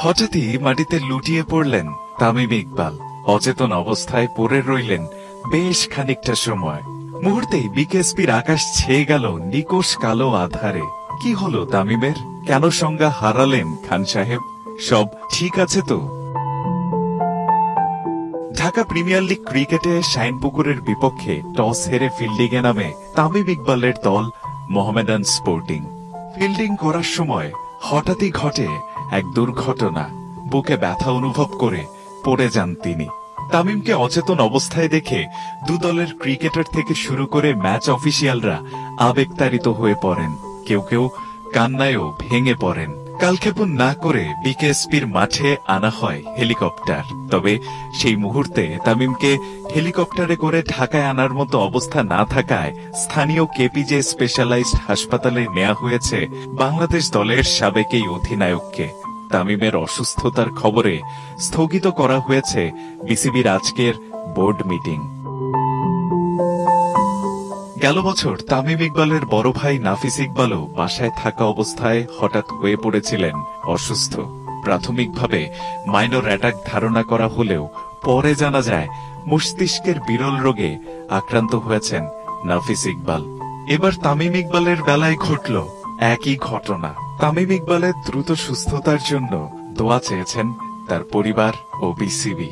হঠাৎই মাটিতে লুটিয়ে পড়লেন তামিম ইকবাল। অচেতন অবস্থায় পড়ে রইলেন বেশ খানিকটা সময়। মুহূর্তেই বিকেএসপির আকাশ ছেয়ে গেল নিকোষ কালো আধারে। কি হলো তামিমের? কেন সংজ্ঞা হারালেন খান সাহেব? সব ঠিক আছে তো? ঢাকা প্রিমিয়ার লিগ ক্রিকেটে শাইনপুকুরের বিপক্ষে টস হেরে ফিল্ডিংয়ে নামে তামিম ইকবালের দল মোহামেডান স্পোর্টিং। ফিল্ডিং করার সময় হঠাৎই ঘটে এক দুর্ঘটনা। বুকে ব্যথা অনুভব করে পড়ে যান তিনি। তামিমকে অচেতন অবস্থায় দেখে দু দলের ক্রিকেটার থেকে শুরু করে ম্যাচ অফিসিয়ালরা আবেগতাড়িত হয়ে পড়েন। কেউ কেউ কান্নায়ও ভেঙে পড়েন। কালক্ষেপণ না করে বিকেএসপির মাঠে আনা হয় হেলিকপ্টার। তবে সেই মুহূর্তে তামিমকে হেলিকপ্টারে করে ঢাকায় আনার মতো অবস্থা না থাকায় স্থানীয় কেপিজে স্পেশালাইজড হাসপাতালে নেওয়া হয়েছে বাংলাদেশ দলের সাবেক এই অধিনায়ককে। তামিমের অসুস্থতার খবরে স্থগিত করা হয়েছে বিসিবির আজকের বোর্ড মিটিং। গেল বছর তামিম ইকবালের বড় ভাই নাফিস ইকবালও বাসায় থাকা অবস্থায় হঠাৎ হয়ে পড়েছিলেন অসুস্থ। প্রাথমিকভাবে মাইনর অ্যাটাক ধারণা করা হলেও পরে জানা যায় মস্তিষ্কের বিরল রোগে আক্রান্ত হয়েছেন নাফিস ইকবাল। এবার তামিম ইকবালের বেলায় ঘটল একই ঘটনা। তামিম ইকবালের দ্রুত সুস্থতার জন্য দোয়া চেয়েছেন তার পরিবার ও বিসিবি।